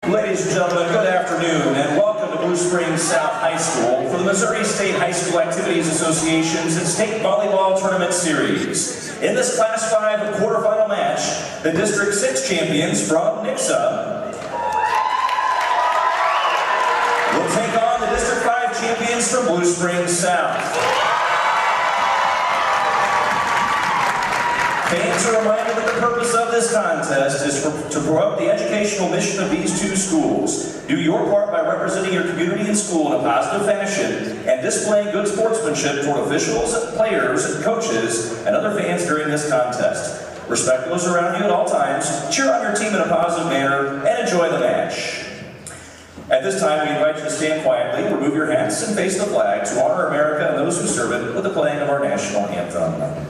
Ladies and gentlemen, good afternoon and welcome to Blue Springs South High School for the Missouri State High School Activities Association's State Volleyball Tournament Series. In this Class 5 quarterfinal match, the District 6 champions from Nixa will take on the District 5 champions from Blue Springs South. Fans are reminded that the purpose of this contest is to promote the educational mission of these two schools. Do your part by representing your community and school in a positive fashion and displaying good sportsmanship toward officials, players, coaches, and other fans during this contest. Respect those around you at all times, cheer on your team in a positive manner, and enjoy the match. At this time, we invite you to stand quietly, remove your hats, and face the flag to honor America and those who serve it with the playing of our national anthem.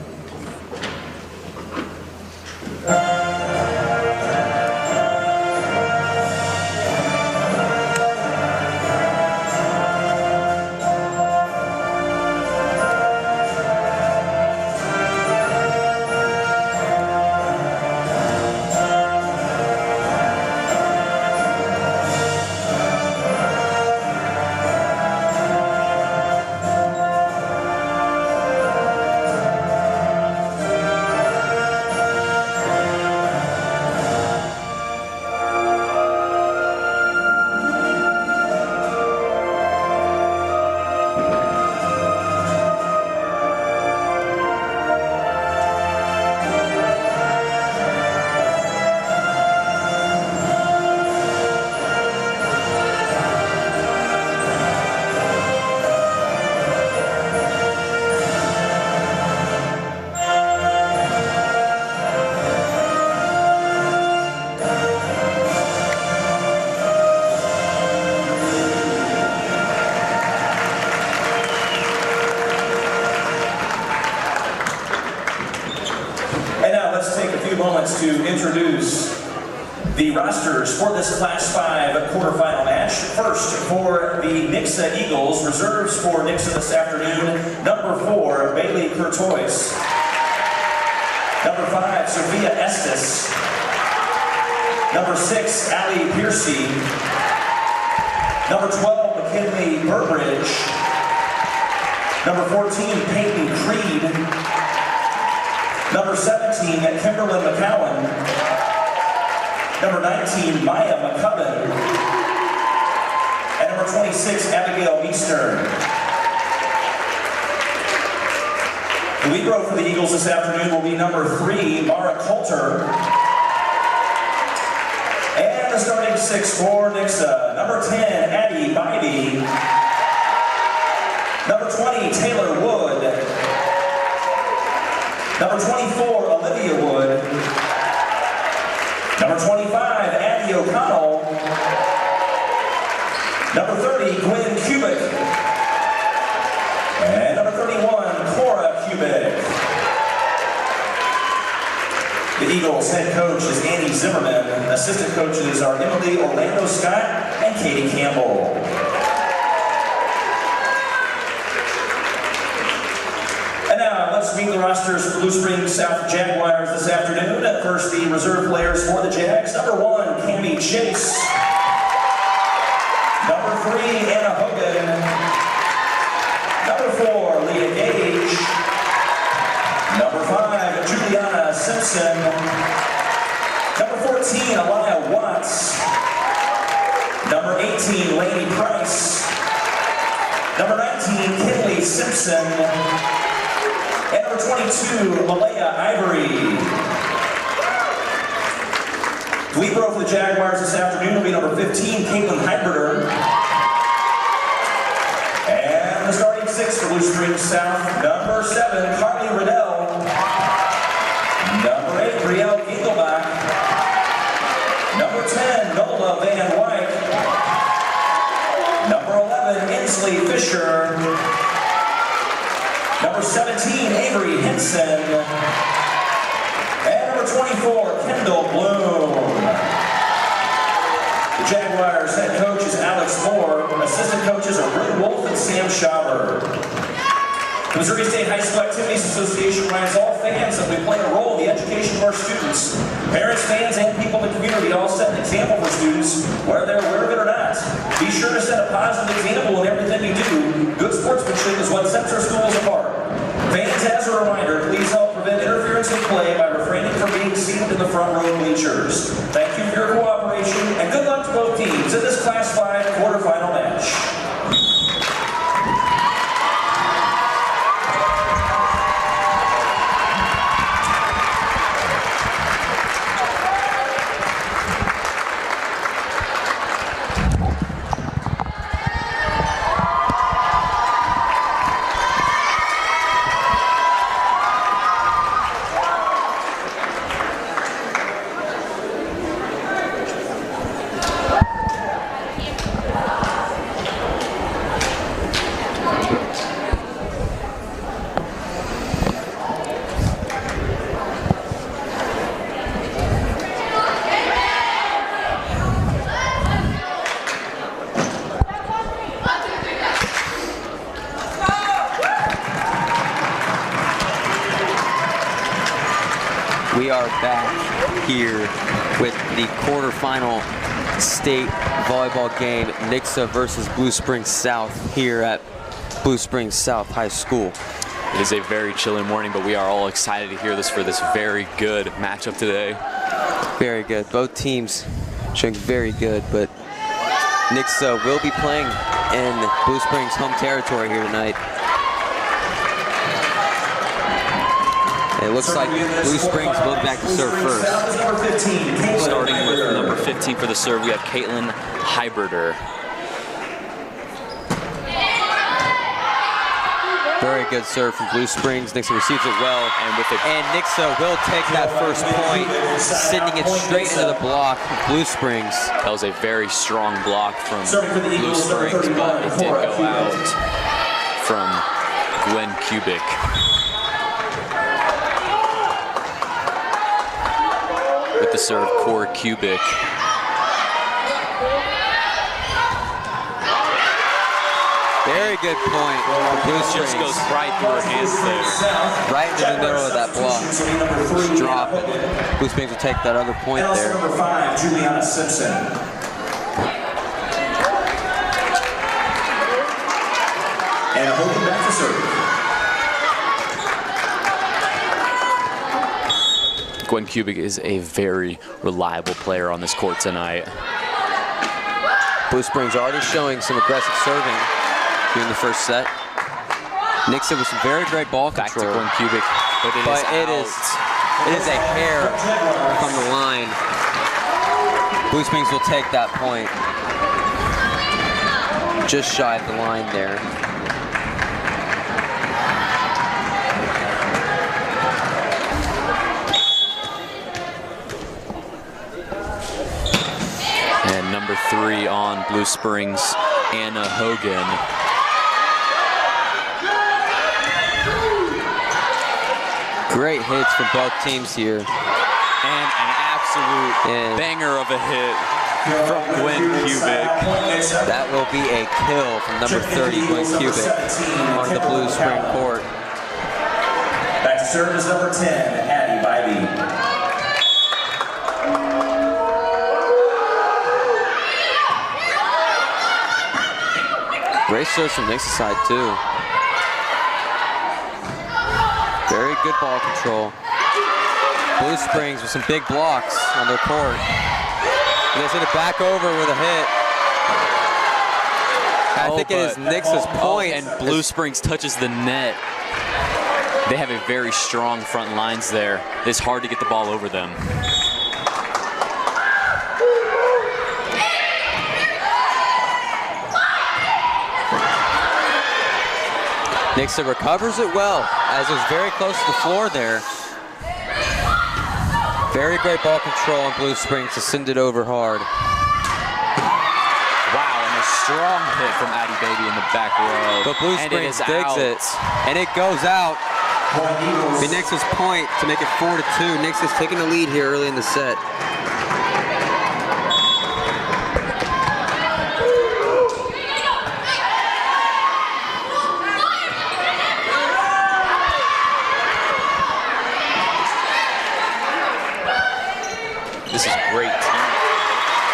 Moments to introduce the rosters for this Class 5 quarterfinal match. First, for the Nixa Eagles, reserves for Nixa this afternoon, number 4, Bailey Courtois. Number 5, Sophia Estes. Number 6, Allie Piercy. Number 12, McKinley Burbridge. Number 14, Peyton Creed. Number 17, Kimberlyn McCowan. Number 19, Maya McCubbin. And number 26, Abigail Meester. The libero for the Eagles this afternoon will be number 3, Mara Coulter. And the starting 6 for Nixa, number 10, Addie Bybee. Number 20, Taylor Wood. Number 24, Olivia Wood. Number 25, Abby O'Connell. Number 30, Gwen Kubik. And number 31, Cora Kubik. The Eagles' head coach is Annie Zimmerman. Assistant coaches are Emily Orlando Scott and Katie Campbell. Let's meet the rosters for Blue Springs South Jaguars this afternoon. First, the reserve players for the Jags. Number 1, Cammie Chase. Number 3, Anna Hogan. Number 4, Leah Gage. Number 5, Juliana Simpson. Number 14, Alana Watts. Number 18, Lainey Price. Number 19, Kinley Simpson. And number 22, Malaya Ivory. The libero for the Jaguars this afternoon will be number 15, Caitlin Hyberter. And the starting 6 for Blue Springs South, number 7, Carly Riddell. Number 8, Brielle Gingelbach. Number 10, Nola Van Wyk. Number 11, Inslee Fisher. Number 17, Avery Henson. And number 24, Kendall Bloom. The Jaguars' head coach is Alex Moore. Assistant coaches are Britt Wolf and Sam Schauber. The Missouri State High School Activities Association reminds all fans that we play a role in the education of our students. Parents, fans, and people in the community all set an example for students whether they're aware of it or not. Be sure to set a positive example in everything you do. Good sportsmanship is what sets our schools apart. Fans, as a reminder, please help prevent interference in play by refraining from being seated in the front row bleachers. Thank you for your cooperation, and good luck to both teams in this Class 5 quarterfinal match. We are back here with the quarterfinal state volleyball game, Nixa versus Blue Springs South here at Blue Springs South High School. It is a very chilly morning, but we are all excited to hear this for this very good matchup today. Very good. Both teams showing very good, but Nixa will be playing in Blue Springs home territory here tonight. It looks like Blue Springs will be back to serve first. Starting with number 15 for the serve, we have Caitlin Hyberder. Very good serve from Blue Springs. Nixa receives it well, and Nixa will take that first point, sending it straight into the block of Blue Springs. That was a very strong block from Blue Springs, but it did go out from Gwen Kubik. With the serve, Core Kubik. Very good point for Blue Springs. Just goes right through her hands there. Right into the middle of that block. Just drop it. Blue Springs will take that other point there. Number 5, Juliana Simpson. And holding back to serve. Gwen Kubik is a very reliable player on this court tonight. Blue Springs already showing some aggressive serving here in the first set. Nixa with some very great ball control. Back to Gwen Kubik, but it is a hair from the line. Blue Springs will take that point. Just shy of the line there. And number 3 on Blue Springs, Anna Hogan. Great hits from both teams here. And an absolute banger of a hit from Gwen Kubik. That will be a kill from number 30, Gwen Kubik, on the Blue Spring court. Back to serve is number 10, Addie Bybee. Great serve from Nixa's side too. Very good ball control. Blue Springs with some big blocks on their court. They send it back over with a hit. I think it is Nixa's point. And Blue Springs touches the net. They have a very strong front lines there. It's hard to get the ball over them. Nixa recovers it well, as it was very close to the floor there. Very great ball control on Blue Springs to send it over hard. Wow, and a strong hit from Addie Baby in the back row. But Blue Springs digs it, and it goes out. The Nixa's point to make it 4-2. Nixa's taking the lead here early in the set. This is great team.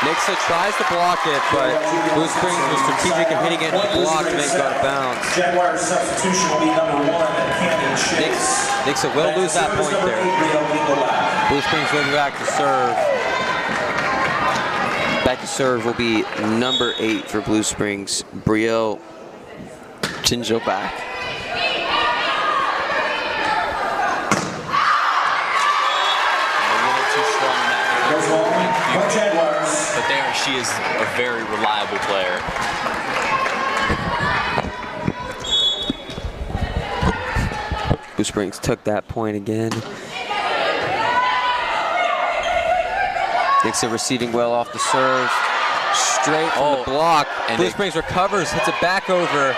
Nixa tries to block it, but Blue Springs was strategic in hitting it and blocked to make it go out of bounds. Jaguars substitution will be number 1 at Canyon Chase. Nixa will lose that point there. Blue Springs will be back to serve. Back to serve will be number 8 for Blue Springs, Brielle Gingelbach. But she is a very reliable player. Blue Springs took that point again. Nixa receiving well off the serve. Straight from the block. And Blue Springs recovers, hits it back over.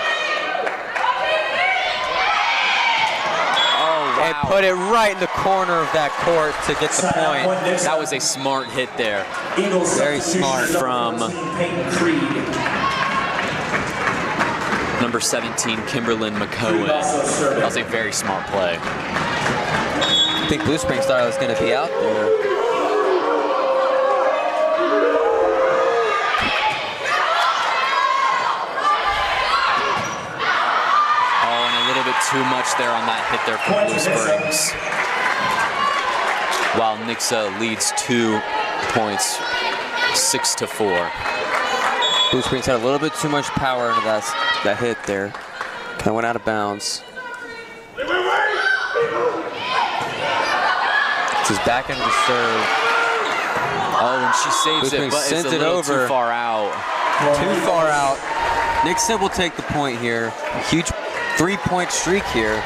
And put it right in the corner of that court to get the point. That was a smart hit there. Very smart from number 17, Kimberlyn McCohen. That was a very smart play. I think Blue Springs thought I was going to be out there. Too much there on that hit there from Blue Springs. While Nixa leads 2 points, 6-4. Blue Springs had a little bit too much power into that hit there. Kind of went out of bounds. This is back into the serve. Oh, and she saves it, but it's a little too far out. Too far out. Nixa will take the point here. Huge 3-point streak here.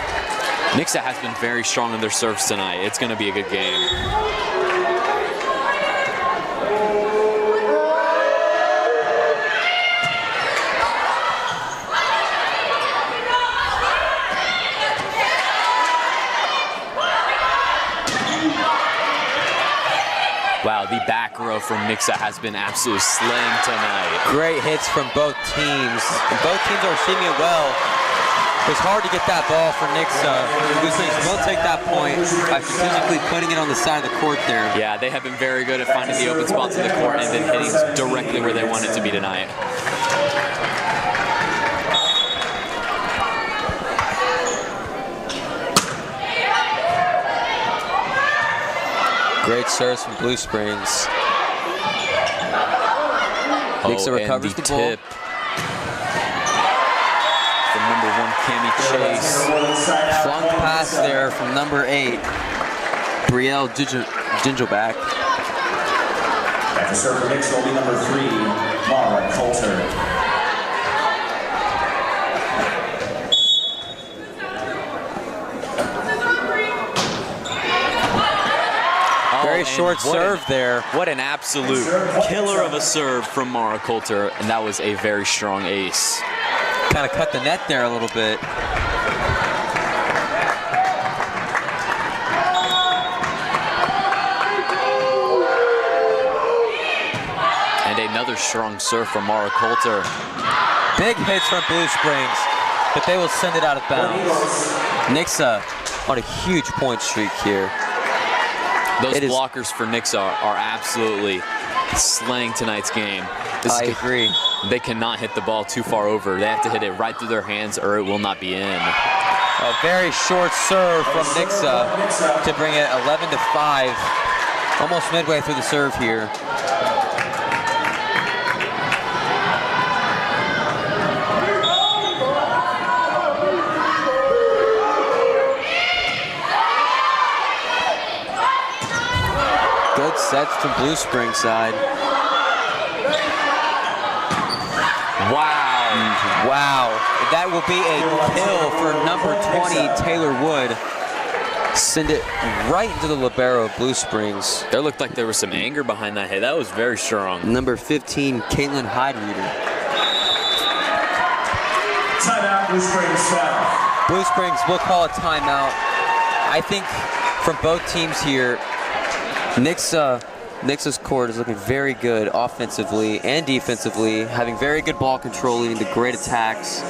Nixa has been very strong in their serves tonight. It's going to be a good game. Wow, the back row from Nixa has been absolutely slaying tonight. Great hits from both teams. Both teams are receiving it well. It's hard to get that ball for Nixa. Blue Springs will take that point by strategically putting it on the side of the court there. Yeah, they have been very good at finding the open spots in the court and then hitting directly where they want it to be tonight. Great serves from Blue Springs. Nixa recovers the ball. From number 1, Cami Chase. Flung pass there from number 8, Brielle Gingelbach. Back to serve for Nixa will be number 3, Mara Coulter. Very short serve there. What an absolute killer of a serve from Mara Coulter, and that was a very strong ace. Kind of cut the net there a little bit. And another strong serve from Mara Coulter. Big hits from Blue Springs, but they will send it out of bounds. Nixa on a huge point streak here. Those blockers for Nixa are absolutely slaying tonight's game. I agree. They cannot hit the ball too far over. They have to hit it right through their hands or it will not be in. A very short serve from Nixa to bring it 11-5. Almost midway through the serve here. Good sets from Blue Springs side. Wow, that will be a kill for number 20, Taylor Wood. Send it right into the libero of Blue Springs. There looked like there was some anger behind that hit. That was very strong. Number 15, Caitlin Hyde-Reeder. Timeout, Blue Springs South. Blue Springs will call a timeout. I think from both teams here, Nixa's court is looking very good offensively and defensively, having very good ball control, leading to great attacks.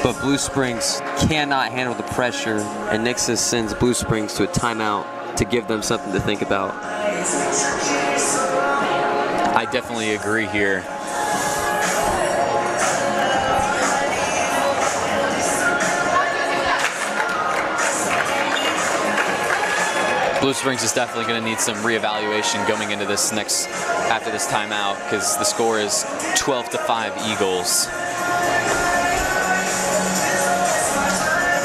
But Blue Springs cannot handle the pressure, and Nixa sends Blue Springs to a timeout to give them something to think about. I definitely agree here. Blue Springs is definitely going to need some reevaluation going into this after this timeout, because the score is 12-5 Eagles.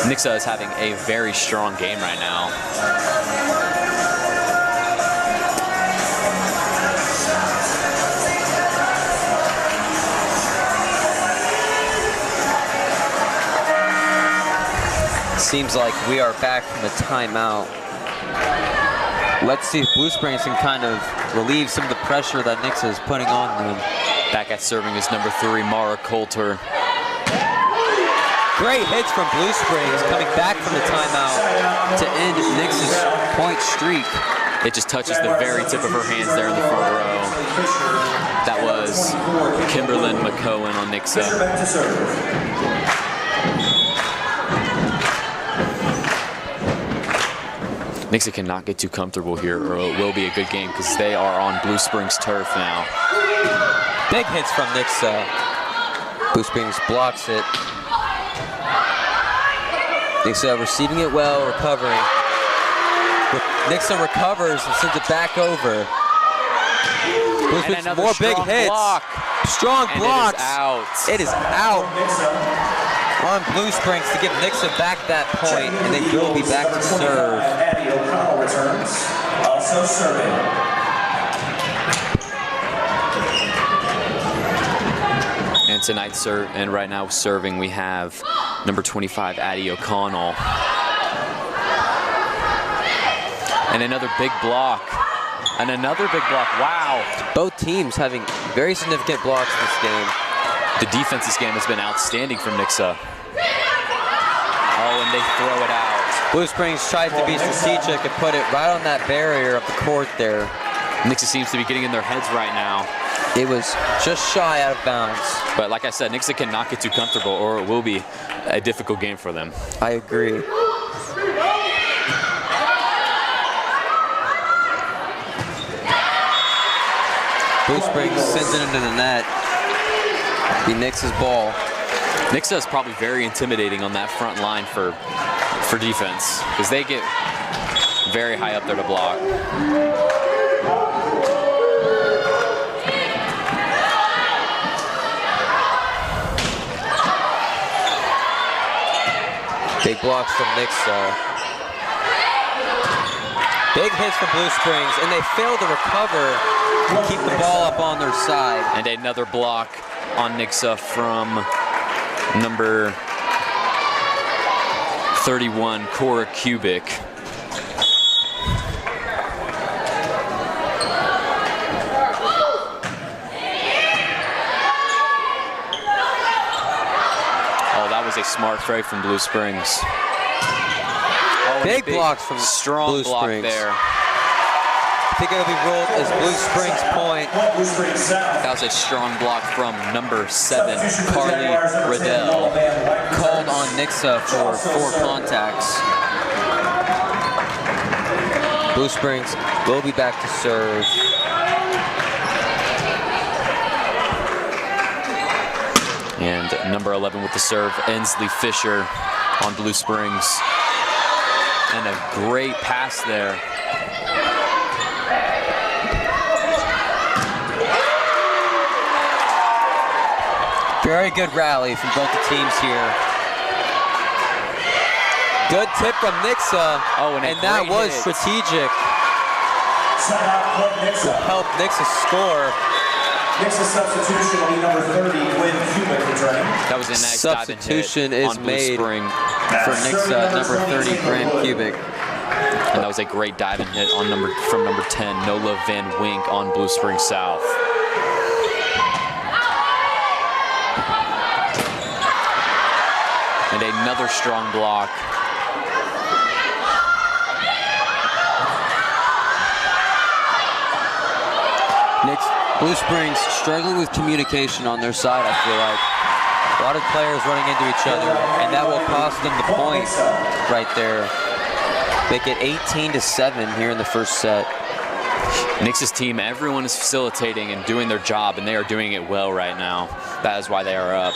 Nixa is having a very strong game right now. Seems like we are back from the timeout. Let's see if Blue Springs can kind of relieve some of the pressure that Nixa is putting on them. Back at serving is number 3, Mara Coulter. Great hits from Blue Springs coming back from the timeout to end Nix's point streak. It just touches the very tip of her hands there in the front row. That was Kimberlyn McCohen on Nixa. Nixa cannot get too comfortable here, or it will be a good game, because they are on Blue Springs turf now. Big hits from Nixa. Blue Springs blocks it. Nixa receiving it well, recovering. Nixa recovers and sends it back over. Blue Springs more big hits. Block. Strong blocks. It is out. It is out on Blue Springs to give Nixa back that point, and they will be back to serve. Abby O'Connell returns, also serving. And tonight, and right now serving, we have number 25, Addie O'Connell. And another big block. And another big block. Wow. Both teams having very significant blocks this game. The defense this game has been outstanding from Nixa. Oh, and they throw it out. Blue Springs tried to be strategic and put it right on that barrier of the court there. Nixa seems to be getting in their heads right now. It was just shy out of bounds. But like I said, Nixa cannot get too comfortable, or it will be a difficult game for them. I agree. Blue Springs sends it into the net. Be Nix's ball. Nixa is probably very intimidating on that front line for defense, because they get very high up there to block. Big blocks from Nixa. Big hits from Blue Springs, and they fail to recover and keep the ball up on their side. And another block on Nixa from number 31, Cora Kubik. Oh, that was a smart trade from Blue Springs. Oh, big blocks from strong Blue block Springs. there. I think it'll be ruled as Blue Springs point. That was a strong block from number 7, Carly Riddell. Called on Nixa for 4 contacts. Blue Springs will be back to serve. And number 11 with the serve, Ensley Fisher on Blue Springs. And a great pass there. Very good rally from both the teams here. Good tip from Nixa, and that was strategic to help Nixa score. Nixa substitution will be number 30, Gwen Kubik returning. That was a nice substitution is made for Nixa, number 30, Gwen Kubik. And that was a great diving hit on from number 10, Nola Van Wink on Blue Springs South. And another strong block. Blue Springs struggling with communication on their side, I feel like. A lot of players running into each other, and that will cost them the point right there. Make it 18-7 here in the first set. Nix's team, everyone is facilitating and doing their job, and they are doing it well right now. That is why they are up.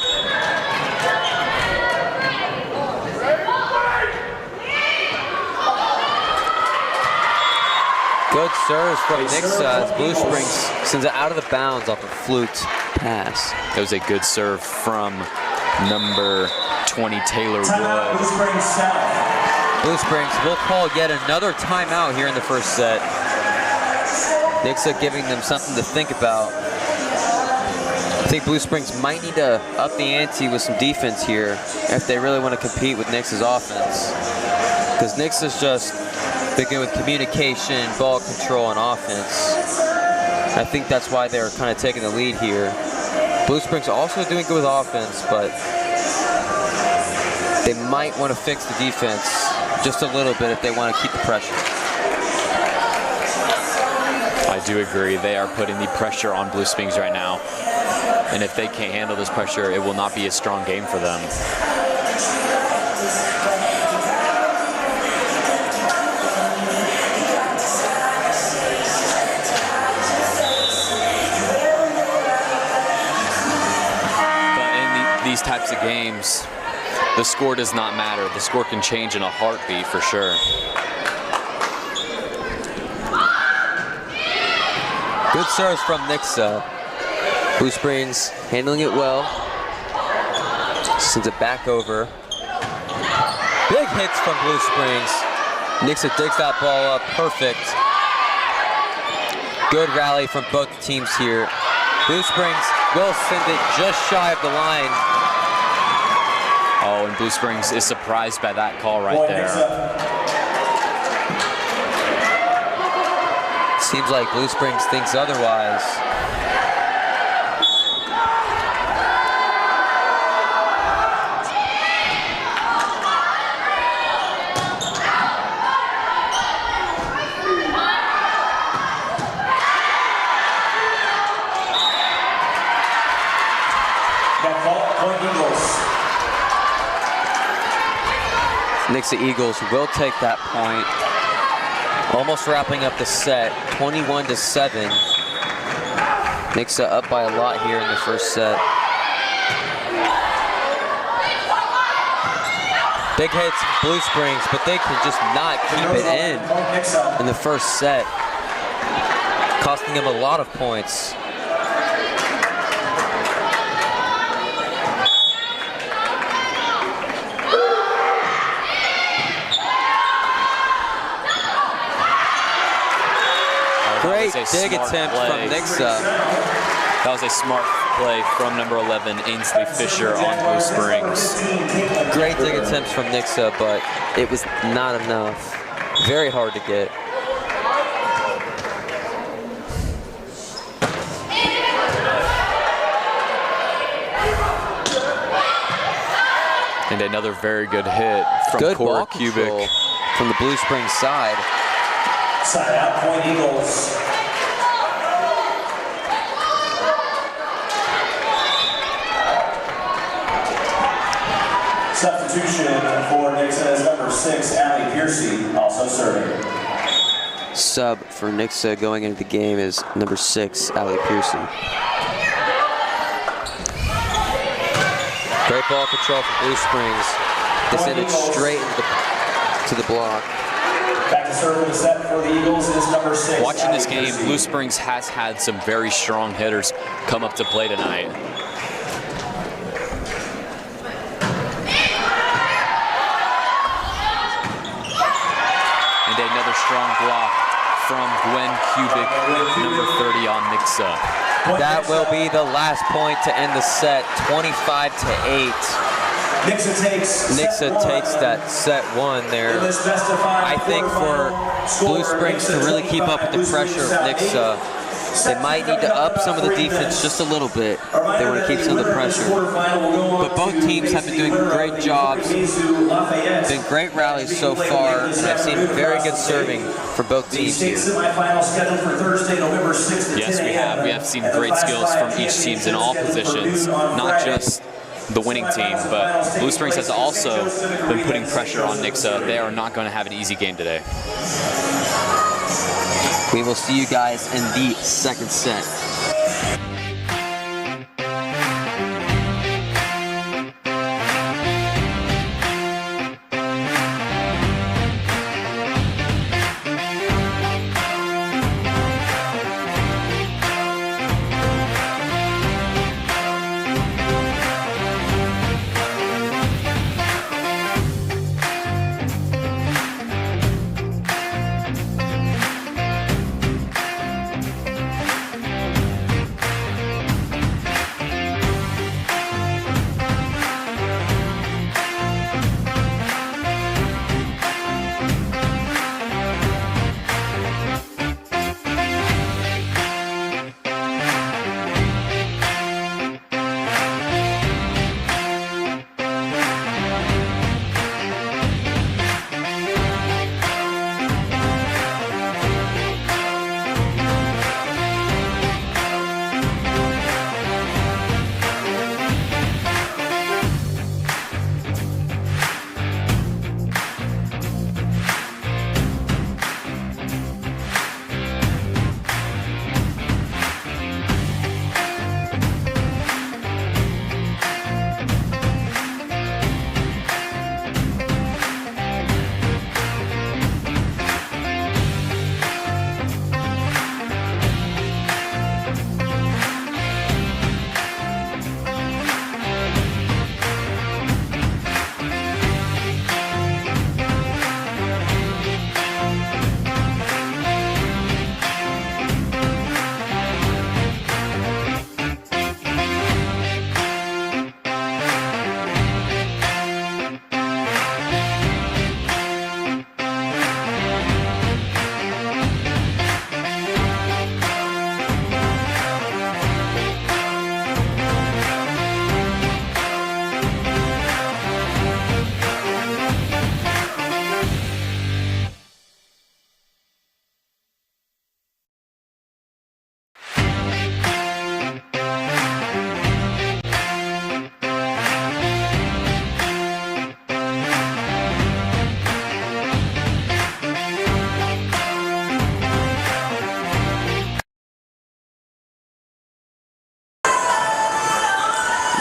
Good serves from Nixa as Blue Springs sends it out of the bounds off a fluked pass. That was a good serve from number 20, Taylor Timeout, Wood. Blue Springs South. Blue Springs will call yet another timeout here in the first set. Nixa giving them something to think about. I think Blue Springs might need to up the ante with some defense here if they really want to compete with Nix's offense. Because Nix's just been good with communication, ball control, and offense. I think that's why they're kind of taking the lead here. Blue Springs also doing good with offense, but they might want to fix the defense just a little bit if they want to keep the pressure. I do agree. They are putting the pressure on Blue Springs right now. And if they can't handle this pressure, it will not be a strong game for them. But in these types of games, the score does not matter. The score can change in a heartbeat for sure. Good serves from Nixa. Blue Springs handling it well. Sends it back over. Big hits from Blue Springs. Nixa digs that ball up, perfect. Good rally from both teams here. Blue Springs will send it just shy of the line. Oh, and Blue Springs is surprised by that call right there. Seems like Blue Springs thinks otherwise. Nixa Eagles will take that point. Almost wrapping up the set, 21-7. Nixa up by a lot here in the first set. Big hits, Blue Springs, but they can just not keep it in the first set, costing them a lot of points. Great dig attempt from Nixa. That was a smart play from number 11, Ainsley Fisher on Blue Springs. Great dig attempts from Nixa, but it was not enough. Very hard to get. And another very good hit from Good Cora ball control Kubik from the Blue Springs side. Side out, point Eagles. Substitution for Nixa is number 6, Allie Piercy, also serving. Sub for Nixa going into the game is number 6, Allie Piercy. Great ball control from Blue Springs. They send it straight into the block. Back to serve for the set for the Eagles is number 6. Watching this Allie game, Piercy. Blue Springs has had some very strong hitters come up to play tonight. And another strong block from Gwen Kubik, number 30 on Nixa. That will be the last point to end the set, 25-8. Nixa takes that set one there. I think for Blue Springs to really keep up with the pressure of Nixa, they might need to up some of the defense just a little bit. They want to keep some of the pressure. But both teams have been doing great jobs. Been great rallies so far, and I've seen very good serving for both teams here. Yes, we have. We have seen great skills from each team in all positions, not just the winning team, but Blue Springs has also been putting pressure on Nixa. They are not going to have an easy game today. We will see you guys in the second set.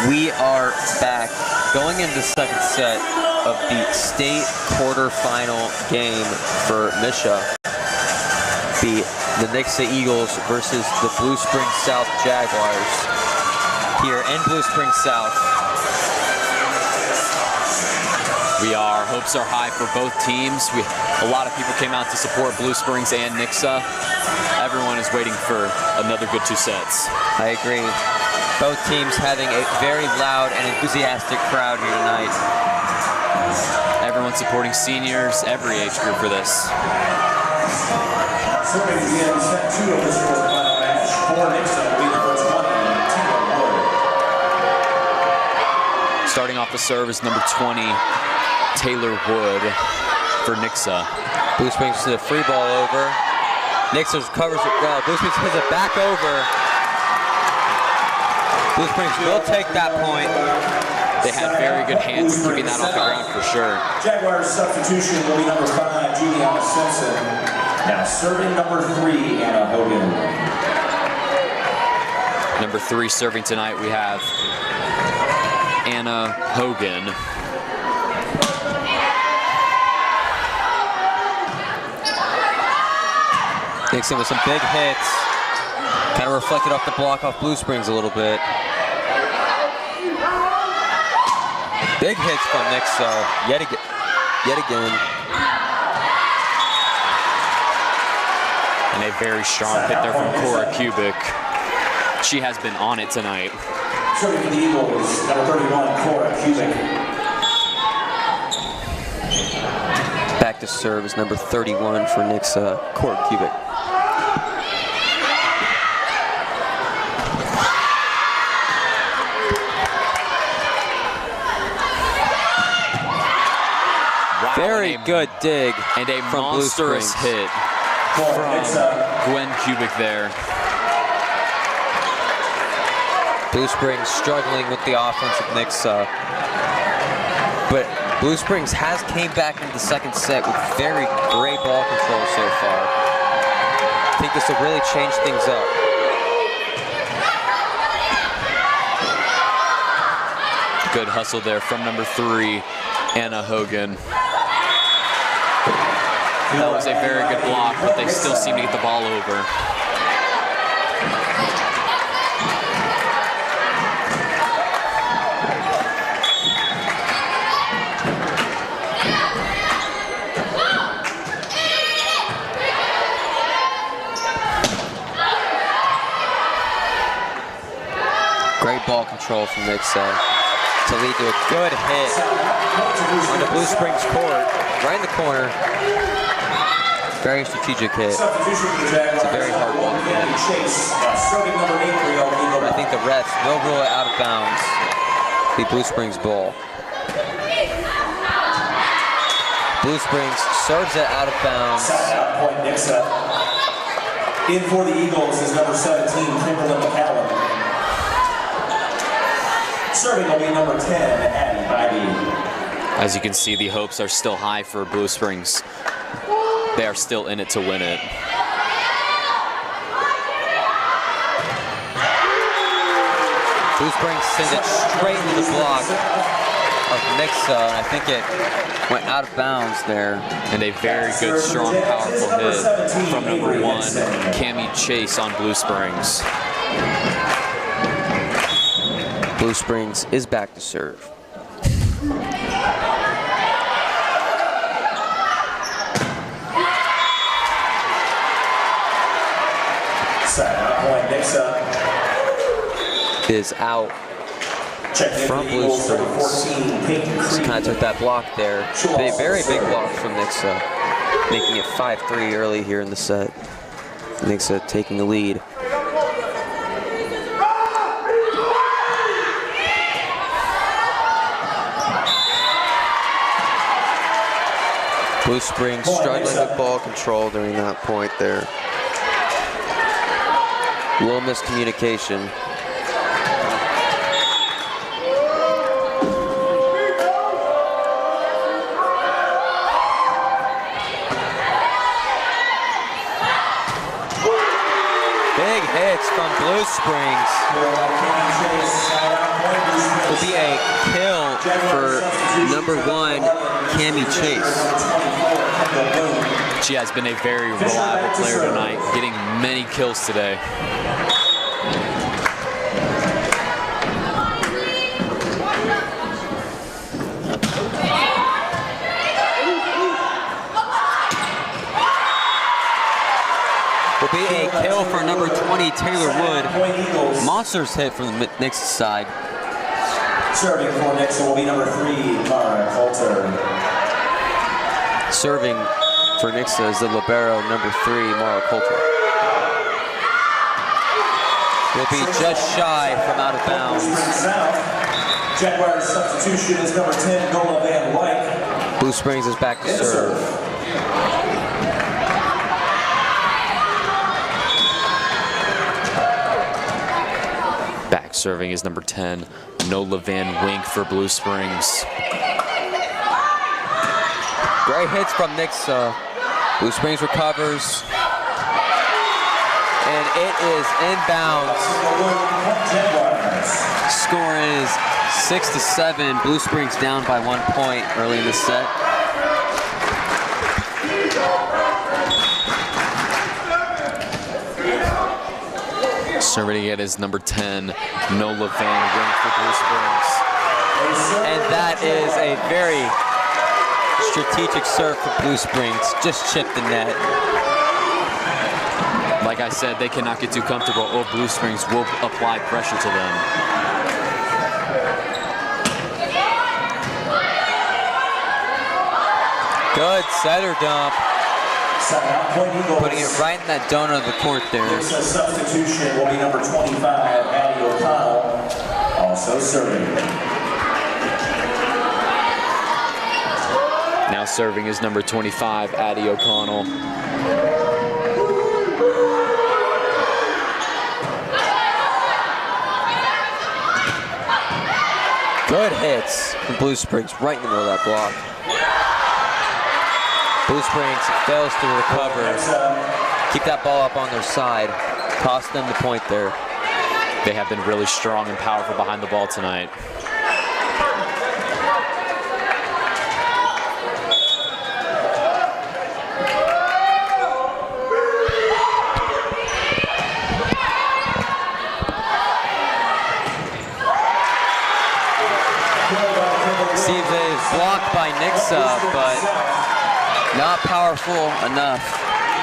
We are back going into the second set of the state quarterfinal game for MSHSAA. The Nixa Eagles versus the Blue Springs South Jaguars here in Blue Springs South. Hopes are high for both teams. A lot of people came out to support Blue Springs and Nixa. Everyone is waiting for another good two sets. I agree. Both teams having a very loud and enthusiastic crowd here tonight. Everyone supporting seniors, every age group for this. Serving to begin set 2 of this quarterfinal match for Nixa will be the first one, Taylor Wood. Starting off the serve is number 20, Taylor Wood for Nixa. Blue Springs to the free ball over. Nixa covers it well. Blue Springs hits it back over. Blue Springs will take that point. They had very good hands in keeping that off the ground for sure. Jaguars substitution will be number 5, Juliana Simpson. Now serving number 3, Anna Hogan. Number 3 serving tonight, we have Anna Hogan. Nixa with some big hits. Kind of reflected off the block off Blue Springs a little bit. Big hits from Nixa yet again. And a very strong hit there from Cora Kubik. She has been on it tonight. Serving for the Eagles, number 31, Cora Kubik. Back to serve is number 31 for Nixa, Cora Kubik. Very good dig and a from monstrous hit from Gwen Kubik there. Blue Springs struggling with the offense of Nixa, but Blue Springs has came back into the second set with very great ball control so far. think this will really change things up. Good hustle there from number 3, Anna Hogan. That was a very good block, but they still seem to get the ball over. Great ball control from Nixa to lead to a good hit on the Blue Springs court, right in the corner. Very strategic hit. It's a very hard ball to hit. I think the refs will rule it out of bounds. The Blue Springs ball. Blue Springs serves it out of bounds. Point Nixa. In for the Eagles is number 17, Kimberly McCallum. Serving will be number 10, Addie Ivy. As you can see, the hopes are still high for Blue Springs. They are still in it to win it. Blue Springs sends it straight into the block of Nixa. I think it went out of bounds there. And a very good, strong, powerful hit from number 1, Cammie Chase on Blue Springs. Blue Springs is back to serve. Point Nixa Is out from Blue Springs. Just kind of took that block there. A very big block from Nixa, making it 5-3 early here in the set. Nixa taking the lead. Blue Springs struggling with ball control during that point there. A little miscommunication. Big hits from Blue Springs. Will be a kill for number 1, Cammie Chase. She has been a very reliable player tonight, getting many kills today. Will be a kill for number 20, Taylor Wood. Monsters hit from the Nixa side. Serving for Nixa will be number 3, Mara Coulter. Serving for Nixa is the libero, number 3, Mara Coulter. Will be just shy from out of bounds. Jaguars substitution is number 10, Nola Van Wyk. Blue Springs is back to serve. Back serving is number 10, Nola Van Wink for Blue Springs. Great hits from Nixa. Blue Springs recovers. And it is inbounds. Score is 6-7. Blue Springs down by 1 point early in the set. Serving it is number 10, Nola Van Wink for Blue Springs. And that is a very strategic serve for Blue Springs. Just chipped the net. Like I said, they cannot get too comfortable or Blue Springs will apply pressure to them. Good setter dump. Putting it right in that donut of the court there. Substitution will be number 25, Addie O'Connell, also serving. Now serving is number 25, Addie O'Connell. Good hits from Blue Springs right in the middle of that block. Blue Springs fails to recover. keep that ball up on their side. Cost them the point there. They have been really strong and powerful behind the ball tonight. Seems a block by Nixa, but not powerful enough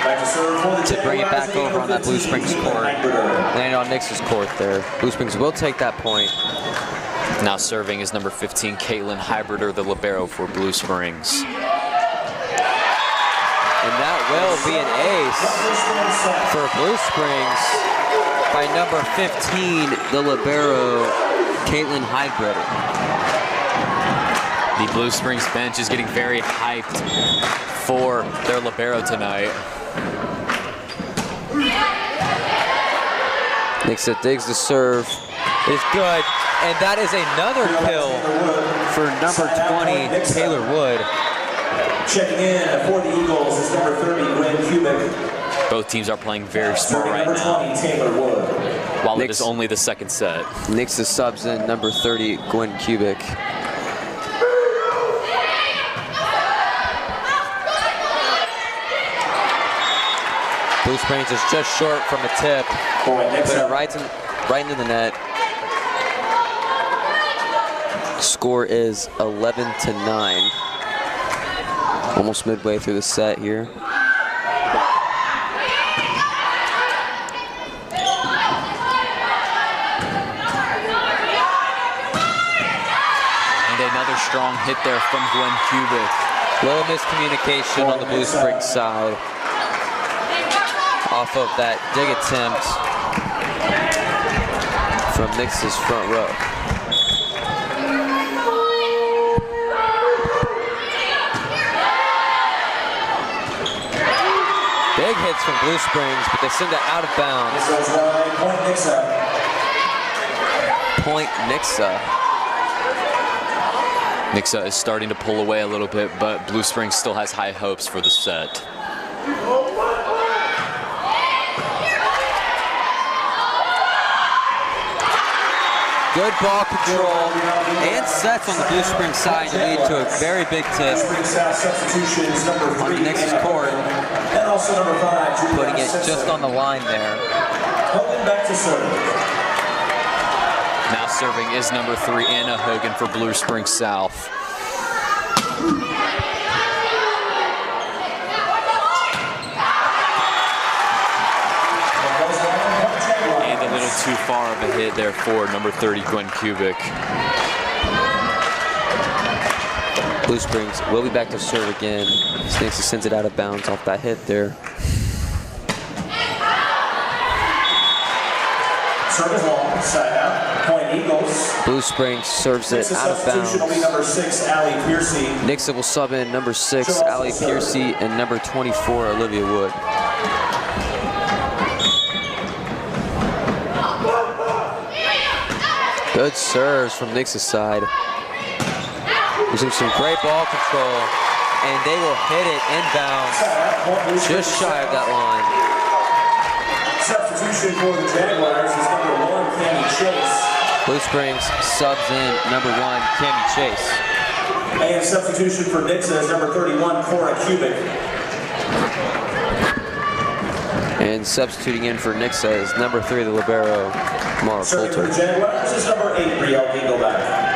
to bring it back over on that Blue Springs court. Landed on Nixa's court there. Blue Springs will take that point. Now serving is number 15, Caitlin Hybrider, the libero for Blue Springs. And that will be an ace for Blue Springs by number 15, the libero, Caitlin Hybrider. The Blue Springs bench is getting very hyped for their libero tonight. Nixa digs the serve. It's good. And that is another kill for number 20, Taylor Wood. Checking in for the Eagles is number 30, Gwen Kubik. Both teams are playing very smart right now, 20, Taylor Wood. while it is only the second set. Nixa subs in number 30, Gwen Kubik. Blue Springs is just short from a tip. Put it right into the net. Score is 11-9. Almost midway through the set here. And another strong hit there from Gwen Kubik. Little miscommunication on the Blue Springs side. Off of that dig attempt from Nixa's front row. Big hits from Blue Springs, but they send it out of bounds. Point Nixa. Nixa is starting to pull away a little bit, but Blue Springs still has high hopes for the set. Good ball control and sets on the Blue Springs side to lead to a very big tip on Nixa's court. And also number 5, Putting it just on the line there. Hogan back to serve. Now serving is number 3, Anna Hogan for Blue Springs South. Too far of a hit there for number 30, Gwen Kubik. Blue Springs will be back to serve again. Nixa sends it out of bounds off that hit there. Serve is long, side out, point Eagles. Blue Springs serves it out of bounds. Will be number 6, Allie Piercy. Nixa will sub in number 6, Allie Piercy, and number 24, Olivia Wood. Good serves from Nixa's side. Using some great ball control, and they will hit it inbounds, just shy of that line. Substitution for the Jaguars is number 1, Cami Chase. Blue Springs subs in number 1, Cami Chase. And substitution for Nixa is number 31, Cora Kubik. And substituting in for Nixa is number 3, the libero, Mara Serving for Coulter. the Jaguars is number 8, Brielle Dingleback.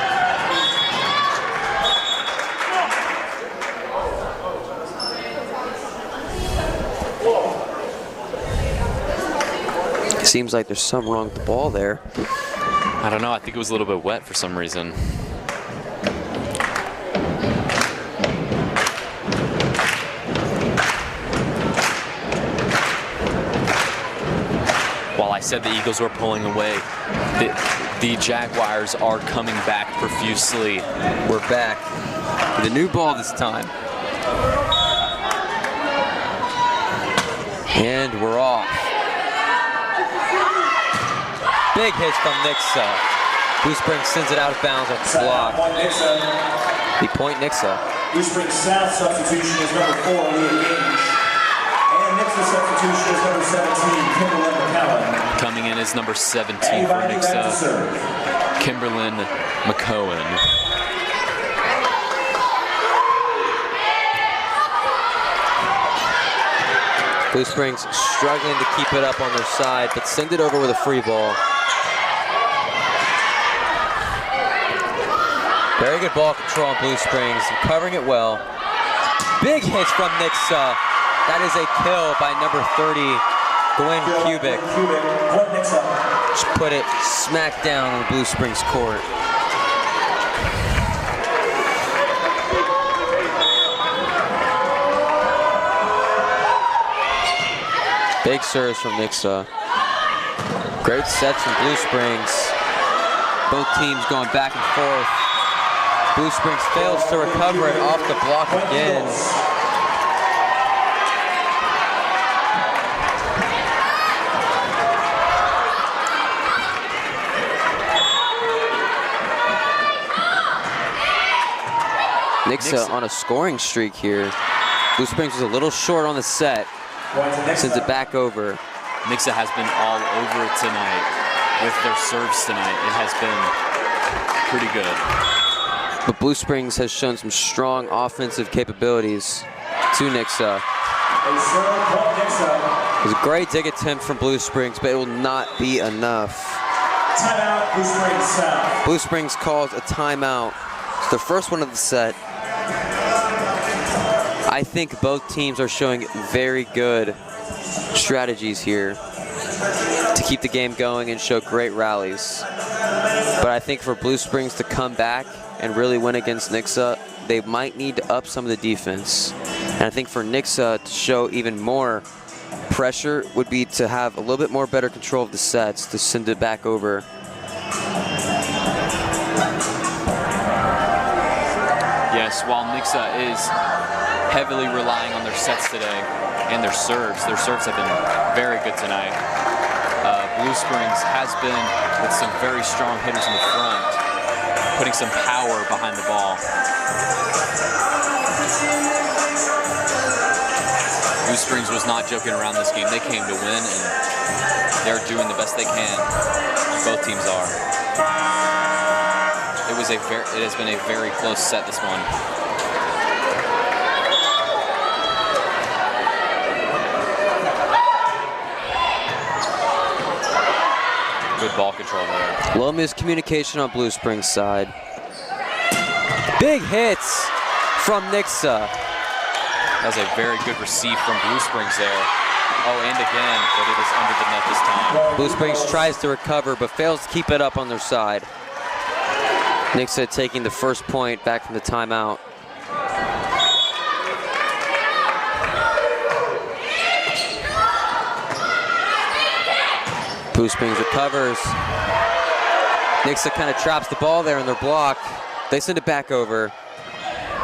Seems like there's something wrong with the ball there. I don't know, I think it was a little bit wet for some reason. While I said the Eagles were pulling away, the Jaguars are coming back profusely. We're back with a new ball this time. And we're off. Big hits from Nixa. Blue Springs sends it out of bounds off the block. The point Nixa. Blue Springs South substitution is number 4, Leah Gage. And Nixa Nixa substitution is number 17, Kimberlyn McCowan. Coming in is number 17 for Inviting back to Nixa, serve. Kimberlyn McCowan. Blue Springs struggling to keep it up on their side, but send it over with a free ball. Very good ball control on Blue Springs, covering it well. Big hits from Nixa. That is a kill by number 30, Gwen Kubik. Just put it smack down on the Blue Springs court. Big serves from Nixa. Great sets from Blue Springs. Both teams going back and forth. Blue Springs fails to recover it off the block again. Nixa on a scoring streak here. Blue Springs was a little short on the set. Sends it back over. Nixa has been all over it tonight with their serves tonight. It has been pretty good. But Blue Springs has shown some strong offensive capabilities to Nixa. It was a great dig attempt from Blue Springs, but it will not be enough. Timeout, Blue Springs South. Blue Springs calls a timeout. It's the first one of the set. I think both teams are showing very good strategies here to keep the game going and show great rallies. But I think for Blue Springs to come back and really win against Nixa, they might need to up some of the defense. And I think for Nixa to show even more pressure would be to have a little bit more better control of the sets to send it back over. Yes, while Nixa is heavily relying on their sets today and their serves have been very good tonight. Blue Springs has been with some very strong hitters in the front, putting some power behind the ball. Blue Springs was not joking around this game. They came to win, and they're doing the best they can. Both teams are. It has been a very close set, this one. Good ball control there. Low miscommunication on Blue Springs' side. Big hits from Nixa. That was a very good receive from Blue Springs there. Oh, and again, but it is under the net this time. Blue Springs tries to recover, but fails to keep it up on their side. Nixa taking the first point back from the timeout. Blue Springs recovers. Nixa kind of traps the ball there in their block. They send it back over.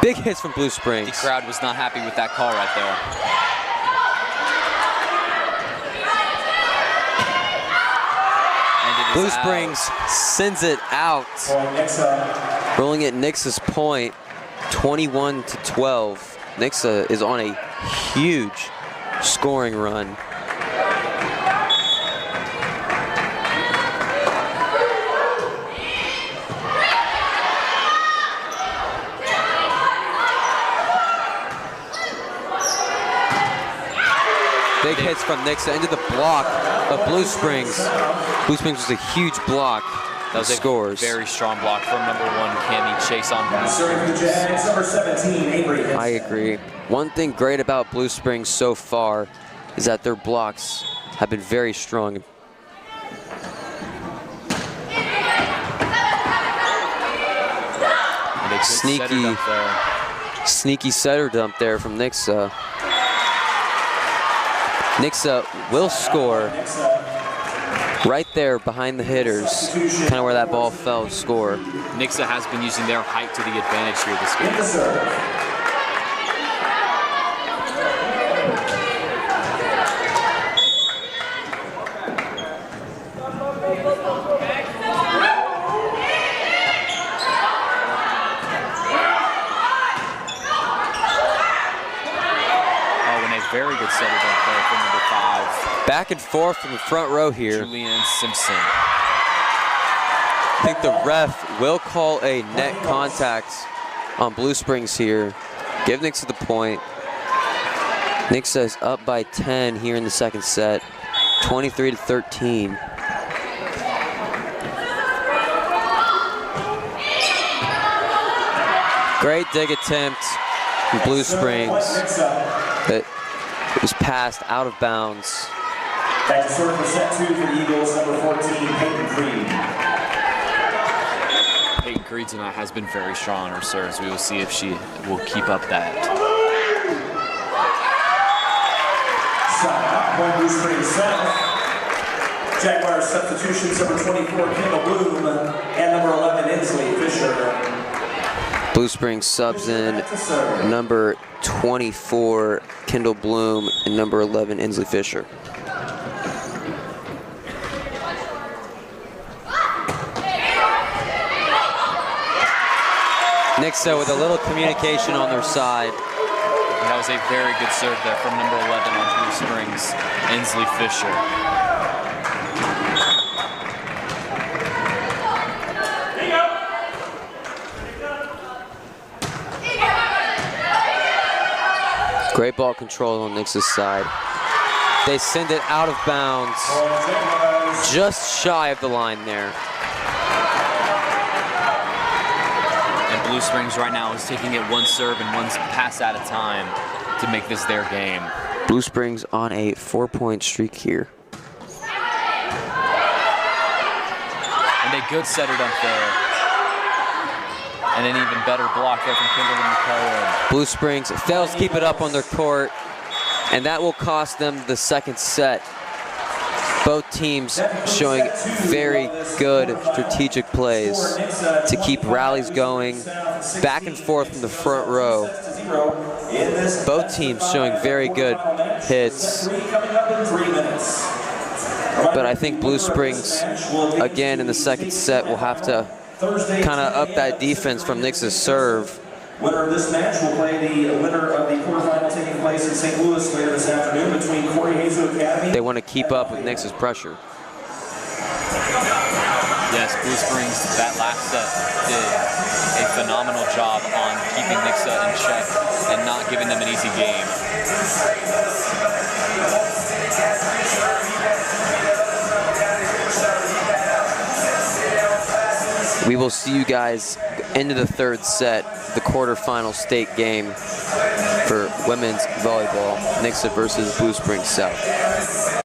Big hits from Blue Springs. The crowd was not happy with that call right there. Blue Springs sends it out. Rolling at Nixa's point, 21-12. Nixa is on a huge scoring run. Big hits from Nixa into the block of Blue Springs. Blue Springs was a huge block. That was scores. A very strong block from number 1, Cammie Chase on Blue Springs. Number 17, Avery. I agree. One thing great about Blue Springs so far is that their blocks have been very strong. Sneaky setter dump there from Nixa. Nixa will score right there behind the hitters, kind of where that ball fell, score. Nixa has been using their height to the advantage here this game. Very good setter dunk there from number 5. Back and forth from the front row here. Julianne Simpson. I think the ref will call a net contact on Blue Springs here. Give Nixa the point. Nixa is up by 10 here in the second set, 23-13. Great dig attempt from Blue Springs. It was passed out of bounds. Back to serve for set 2 for the Eagles, number 14, Peyton Creed. Peyton Creed tonight has been very strong on her serves. We will see if she will keep up that. Point Blue Springs South. Jaguars substitutions, number 24, Kendall Bloom, and number 11, Inslee Fisher. Blue Springs subs in number 24, Kendall Bloom, and number 11, Inslee Fisher. Nixa with a little communication on their side. And that was a very good serve there from number 11 on Blue Springs, Inslee Fisher. Great ball control on Nixa's side. They send it out of bounds, just shy of the line there. And Blue Springs right now is taking it one serve and one pass at a time to make this their game. Blue Springs on a 4-point streak here. And a good setter dunk there. And an even better block there from Kimberly McCullough. Blue Springs fails to keep it up on their court, and that will cost them the second set. Both teams showing very good strategic plays to keep rallies going, back and forth from the front row. Both teams showing very good hits. But I think Blue Springs, again in the second set, will have to kind of up that defense from Nixa's serve. Winner of this match will play the winner of the quarterfinal taking place in St. Louis later this afternoon between Corey Hazel Academy. They want to keep up with Nixa's pressure. Yes, Blue Springs, that last set did a phenomenal job on keeping Nixa in check and not giving them an easy game. We will see you guys into the third set, the quarterfinal state game for women's volleyball, Nixa versus Blue Springs South.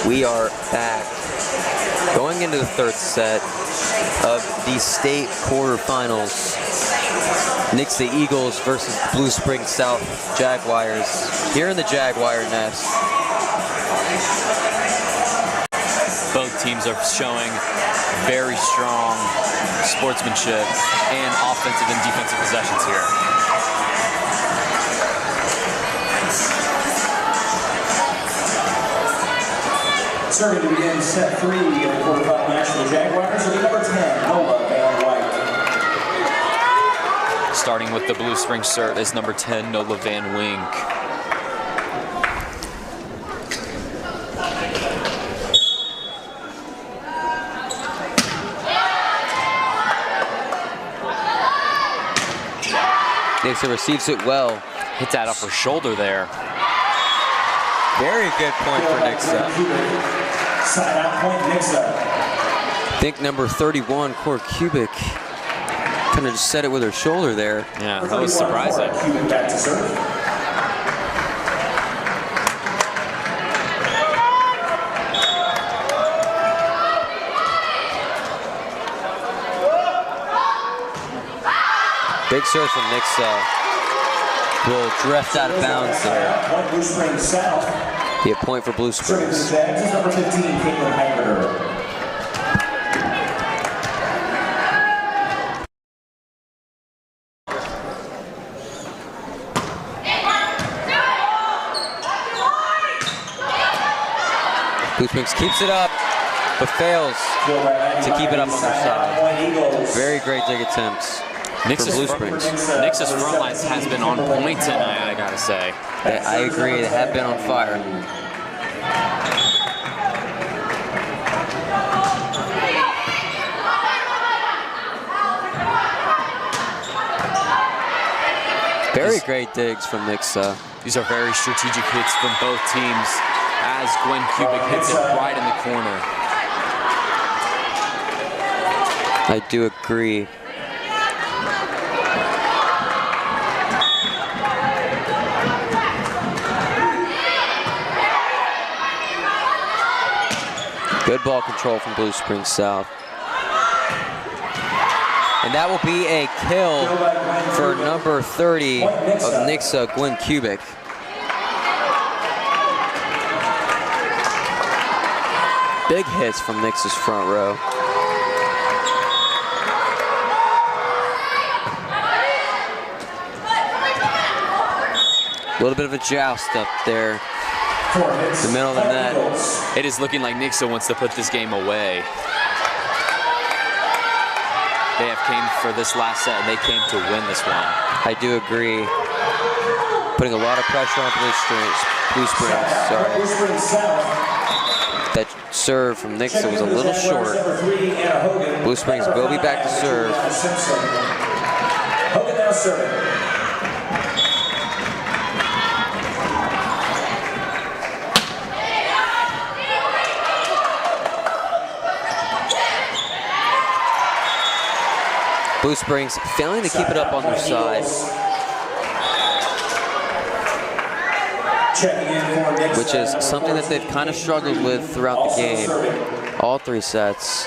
We are back going into the third set of the state quarterfinals. Nixa Eagles versus Blue Springs South Jaguars here in the Jaguar nest. Both teams are showing very strong sportsmanship and offensive and defensive possessions here. Serving to begin set 3 of the quarterfinal match for the Jaguars will be number 10, Nola Van White. Starting with the Blue Springs serve is number 10, Nola Van Wink. Nixa receives it well. Hit that off her shoulder there. Very good point for Nixa. Side out point, Nixa. I think number 31, Core Cubic, kind of just set it with her shoulder there. Yeah, that was surprising. Cubic back to serve. Big serve from Nixa. Will drift out of bounds there. Point Blue Springs South. Be a point for Blue Serving to Springs. the Jags is number 15, Caitlin Hammer. Blue Springs keeps it up, but fails to keep it up on their side. Very great dig attempts for Blue Springs. Nixa's front lines has been on point tonight, I gotta say. I agree, they have been on fire. Very great digs from Nixa. These are very strategic hits from both teams as Gwen Cubic hits it right in the corner. I do agree. Good ball control from Blue Springs South. And that will be a kill for number 30 of Nixa, Gwen Cubic. Big hits from Nixa's front row. A little bit of a joust up there. The middle of the net. It is looking like Nixa wants to put this game away. They have came for this last set and they came to win this one. I do agree. Putting a lot of pressure on Blue Springs. Sorry. That serve from Nixa was a little short. Blue Springs will be back to serve. Hogan now serving. Blue Springs failing to keep it up on their side, which is something that they've kind of struggled with throughout the game, all 3 sets.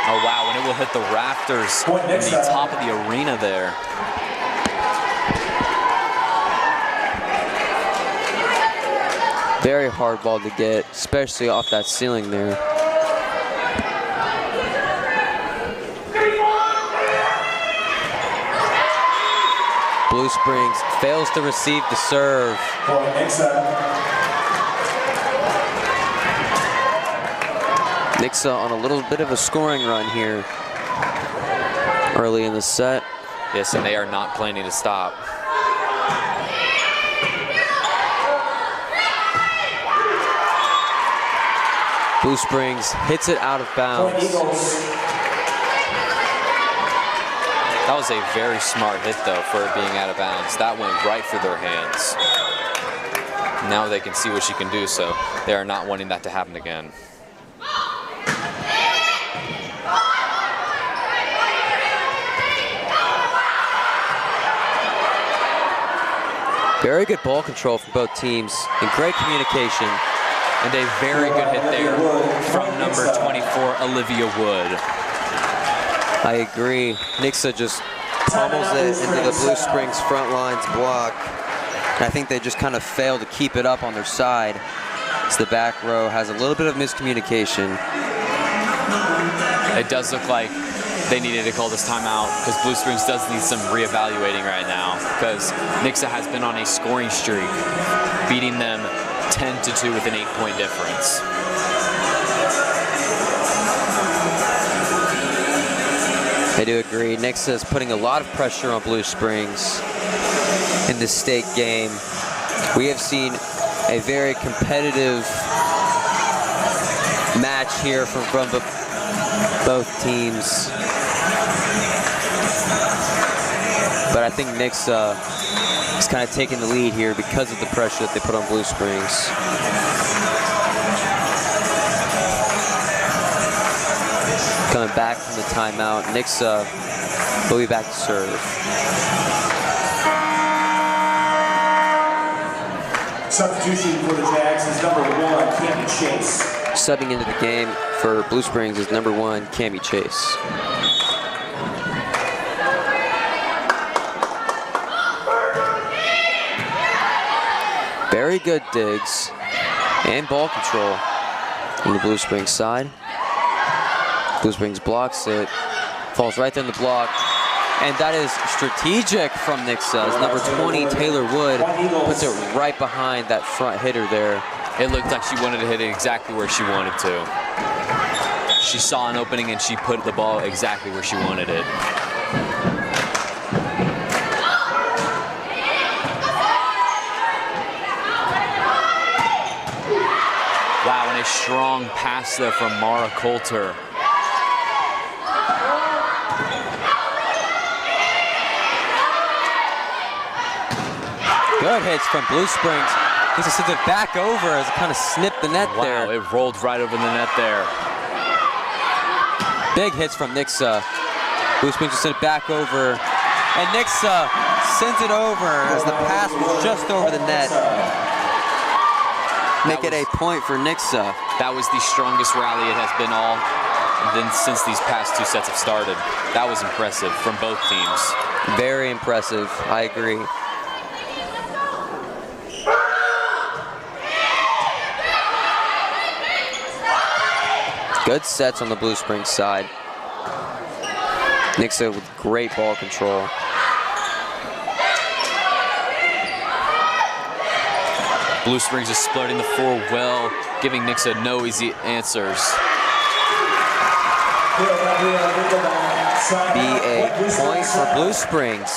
Oh wow, and it will hit the rafters in the top of the arena there. Very hard ball to get, especially off that ceiling there. Blue Springs fails to receive the serve. Nixa on a little bit of a scoring run here early in the set. Yes, and they are not planning to stop. Blue Springs hits it out of bounds. That was a very smart hit, though, for it being out of bounds. That went right through their hands. Now they can see what she can do, so they are not wanting that to happen again. Very good ball control from both teams and great communication. And a very good hit there from number 24, Olivia Wood. I agree. Nixa just pummels it into the Blue Springs front line's block. And I think they just kind of fail to keep it up on their side. So the back row has a little bit of miscommunication. It does look like they needed to call this timeout because Blue Springs does need some reevaluating right now because Nixa has been on a scoring streak, beating them 10-2 with an 8-point difference. I do agree. Nixa is putting a lot of pressure on Blue Springs in this state game. We have seen a very competitive match here from both teams. But I think Nixa is kind of taking the lead here because of the pressure that they put on Blue Springs. Coming back from the timeout, Nixa will be back to serve. Substitution for the Jags is number 1, Cami Chase. Subbing into the game for Blue Springs is number 1, Cami Chase. Very good digs and ball control on the Blue Springs side. Blue Springs blocks it, falls right there in the block, and that is strategic from Nixa. As number 20, Taylor Wood, puts it right behind that front hitter there. It looked like she wanted to hit it exactly where she wanted to. She saw an opening and she put the ball exactly where she wanted it. Wow, and a strong pass there from Mara Coulter. Good hits from Blue Springs. Nixa sends it back over as it kind of snipped the net there. Wow, it rolled right over the net there. Big hits from Nixa. Blue Springs just sent it back over. And Nixa sends it over as the pass was just over the net. Make it a point for Nixa. That was the strongest rally it has been since these past 2 sets have started. That was impressive from both teams. Very impressive, I agree. Good sets on the Blue Springs side. Nixa with great ball control. Blue Springs is splitting the floor well, giving Nixa no easy answers. Be a point for Blue Springs.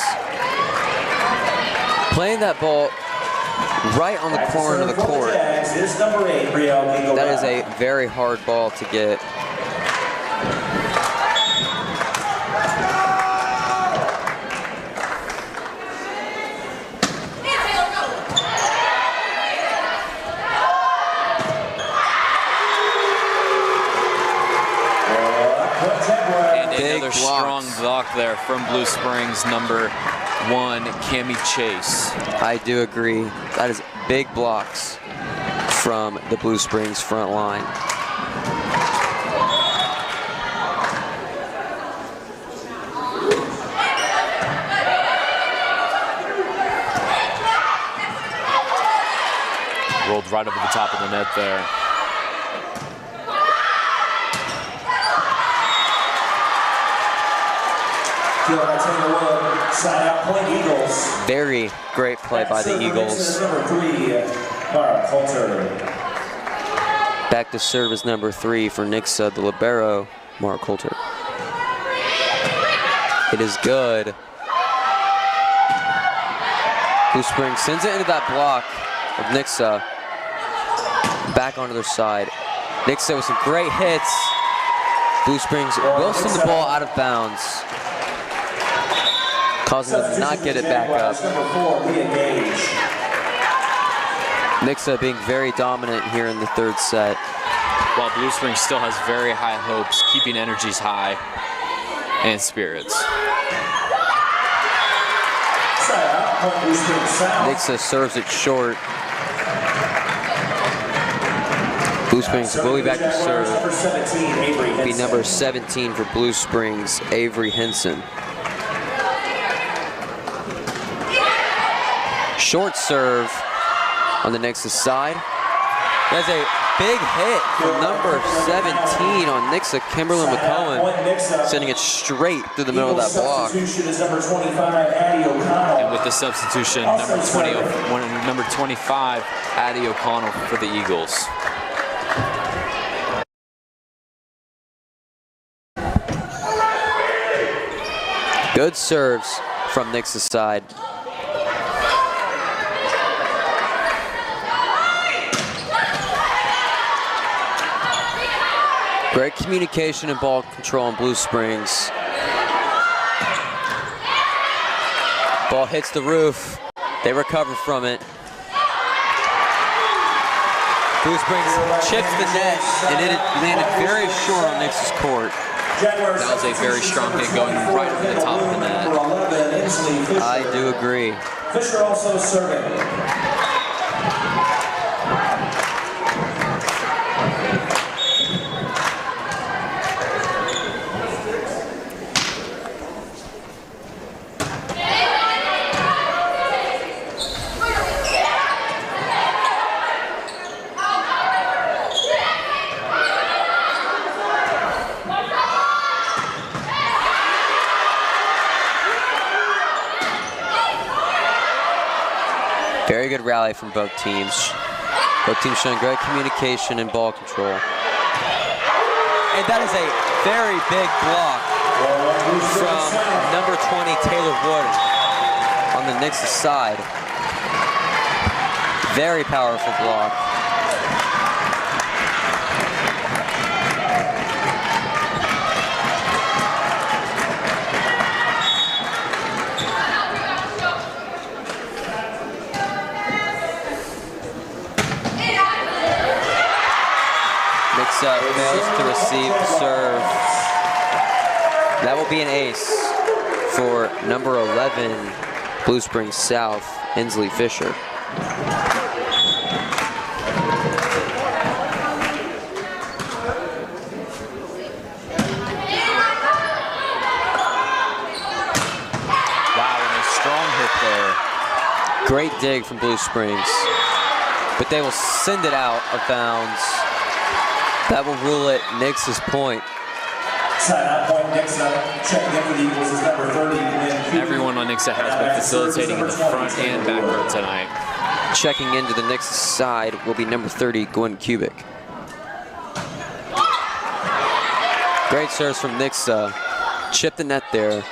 Playing that ball right on the corner of the court. That is a very hard ball to get. And another strong block there from Blue Springs, number 1, Cami Chase. I do agree. That is big blocks from the Blue Springs front line. Rolled right over the top of the net there. Side out point Eagles. Very great play by the Eagles. Number 3, Mara Coulter. Back to serve is number 3 for Nixa, the libero, Mara Coulter. It is good. Blue Springs sends it into that block of Nixa. Back onto their side. Nixa with some great hits. Blue Springs will send the ball out of bounds, causing them to not get it back up. Nixa being very dominant here in the 3rd set. While Blue Springs still has very high hopes, keeping energies high and spirits. Nixa serves it short. Blue Springs will be back to serve. Be number 17 for Blue Springs, Avery Henson. Short serve on the Nixa side. There's a big hit from number 17 on Nixa, Kimberly McCohen, sending it straight through the middle of that block. And with the substitution, number 25, Addie O'Connell for the Eagles. Good serves from Nixa's side. Great communication and ball control on Blue Springs. Ball hits the roof. They recover from it. Blue Springs chips the net, and it landed very short on Nixa's court. That was a very strong hit going right over the top of the net. I do agree. Fisher also serving. Very good rally from both teams. Both teams showing great communication and ball control. And that is a very big block from number 20, Taylor Wood, on the Nixa side. Very powerful block. Nixa fails to receive the serve. That will be an ace for number 11, Blue Springs South, Inslee Fisher. Wow, and a strong hit there. Great dig from Blue Springs, but they will send it out of bounds. That will rule it Nixa's point. Side-out point, Nixa. Checking in for the Eagles is number 30. Everyone on Nixa has been facilitating in the front and back row tonight. Checking into the Nixa side will be number 30, Gwen Kubik. Great serves from Nixa. Chip the net there.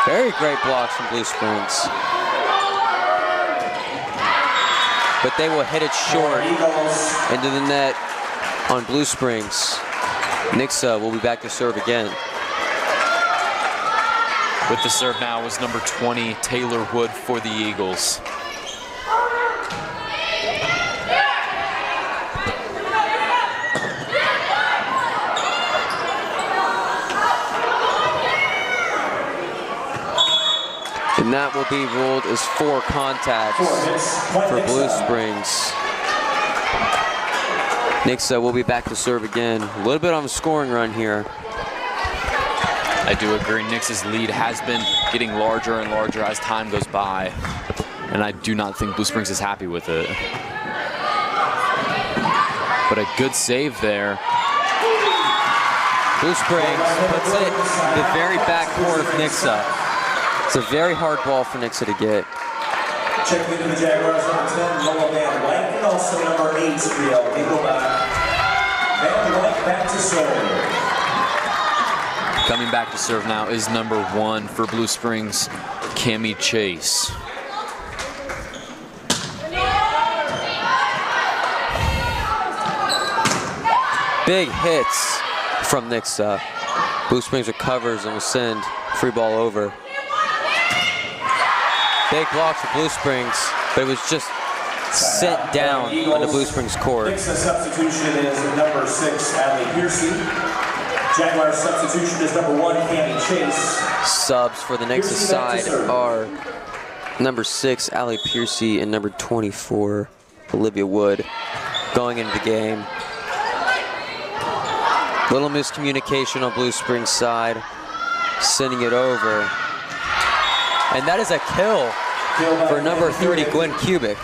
Very great blocks from Blue Springs. But they will hit it short into the net on Blue Springs. Nixa will be back to serve again. With the serve now was number 20, Taylor Wood for the Eagles. And that will be ruled as 4 contacts for Blue Springs. Nixa will be back to serve again. A little bit on a scoring run here. I do agree. Nixa's lead has been getting larger and larger as time goes by. And I do not think Blue Springs is happy with it. But a good save there. Blue Springs puts it in the very back court of Nixa. It's a very hard ball for Nixa to get. Checking into the Jaguars, number 10, Noah Van Wyk, and also number 8, Riel Nickelback. Van Wyk back to serve. Coming back to serve now is number 1 for Blue Springs, Cammie Chase. Big hits from Nixa. Blue Springs recovers and will send free ball over. Big block for Blue Springs, but it was just sent down on the Blue Springs court. Nixa substitution is number 6, Allie Piercy. Jaguar substitution is number 1, Cammy Chase. Subs for the Nixa side are number 6, Allie Piercy, and number 24, Olivia Wood, going into the game. Little miscommunication on Blue Springs side, sending it over. And that is a kill for number 30, Gwen Kubik.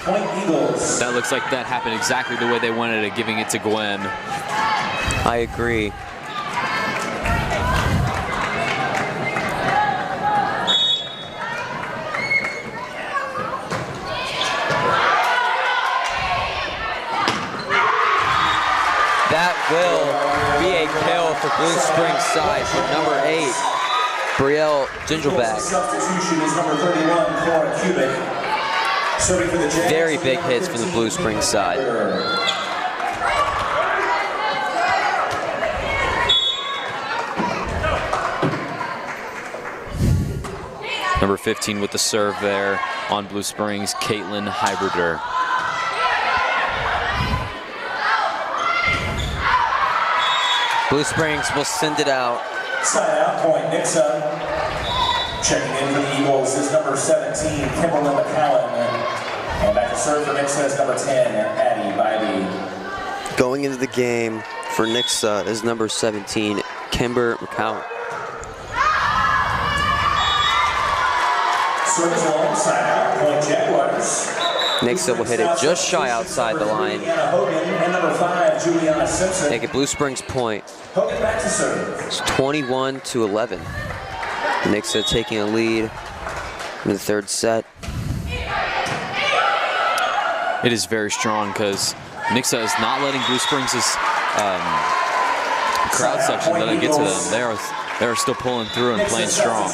That looks like that happened exactly the way they wanted it, giving it to Gwen. I agree. That will be a kill for Blue Springs side for number 8, Brielle Gingelbach. Substitution is number 31, Cora Kubik. Serving for the Jags. Very big hits from the Blue Springs side. Number 15 with the serve there on Blue Springs, Caitlin Hybrider. Blue Springs will send it out. Side out point, Nixa. Checking in for the Eagles is number 17, Kimberly McCallum. And back to serve for Nixa is number 10, Addie Bybee. Going into the game for Nixa is number 17, Kimber McCallum. Service long, side out point, Jaguars. Nixa will hit it just shy outside the line. And number 5, Juliana Simpson. Take a Blue Springs point. Hogan back to serve. It's 21-11. Nixa taking a lead in the third set. It is very strong because Nixa is not letting Blue Springs' crowd section let it get to them. They are still pulling through and playing strong.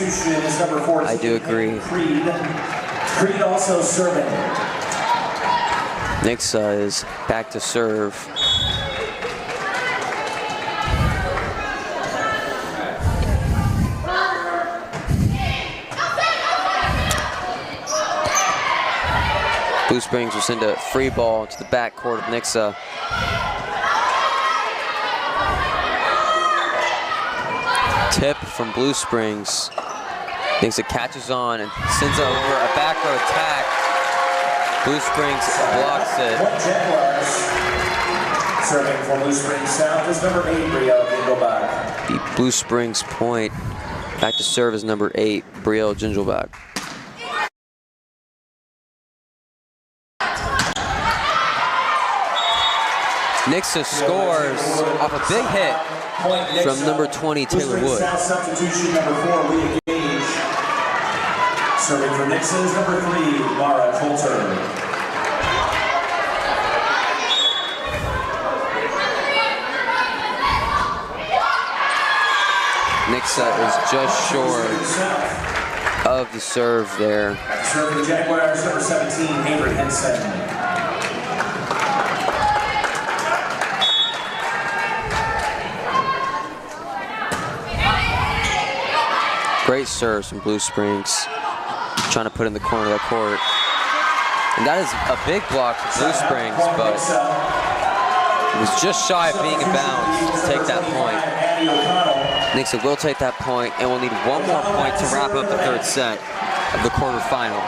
I do agree. Creed also serving. Nixa is back to serve. Blue Springs will send a free ball to the backcourt of Nixa. Tip from Blue Springs. Nixa catches on and sends over a back row attack. Blue Springs blocks it. Serving for Blue Springs South is number 8, Brielle Gingelbach. The Blue Springs point. Back to serve is number 8, Brielle Gingelbach. Nixa scores off a big hit from number 20, Taylor Wood. Substitution number 4, Leah Gage. Serving for Nixa is number 3, Mara Coulter. Nixa is just short of the serve there. Serving the Jaguars, number 17, Avery Henson. Great serves from Blue Springs, trying to put in the corner of the court. And that is a big block for Blue Springs, but it was just shy of being in bounds to take that point. Nixa will take that point, and we'll need one more point to wrap up the third set of the quarterfinal.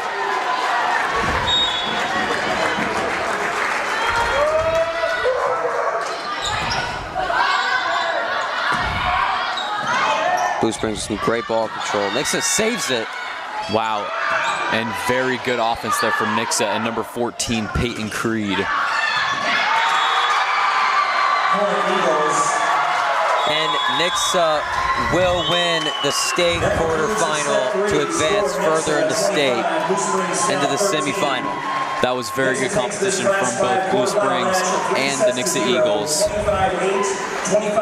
Blue Springs with great ball control. Nixa saves it. Wow. And very good offense there from Nixa and number 14, Peyton Creed. And Nixa will win the state quarterfinal to advance further into state, into the semifinal. That was very good competition from both Blue Springs and the Nixa Eagles.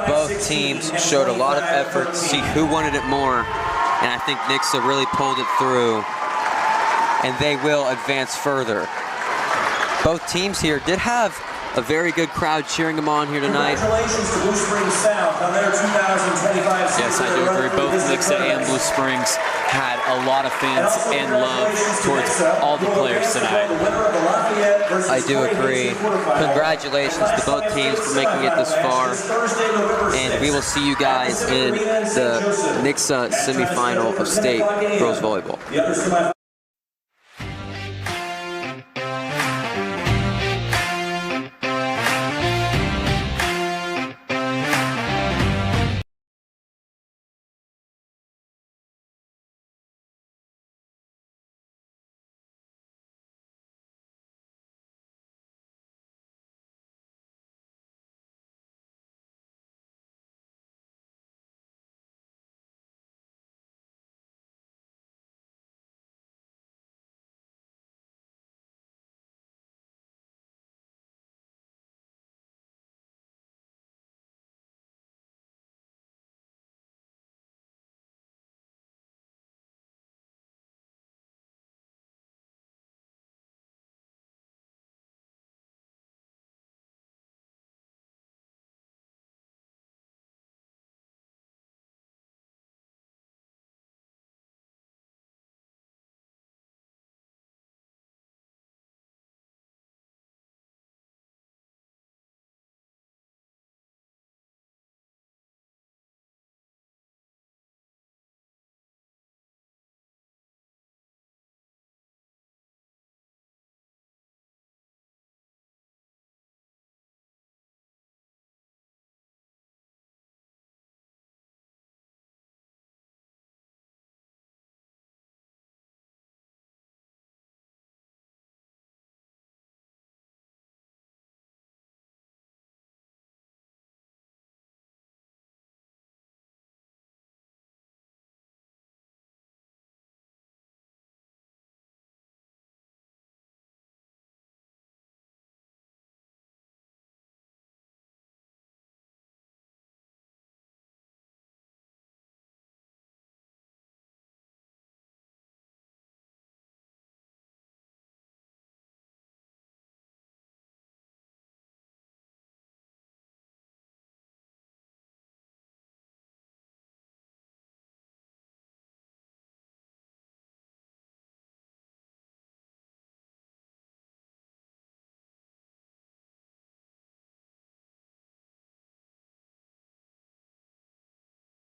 Both teams showed a lot of effort to see who wanted it more, and I think Nixa really pulled it through, and they will advance further. Both teams here did have a very good crowd cheering them on here tonight. Congratulations to Blue Springs South on their 2025 season. Yes, I do agree. Both Nixa and Blue Springs had a lot of fans and love towards all the players tonight. I do agree. Congratulations to both teams for making it this far. And we will see you guys in the Nixa semifinal of state girls volleyball.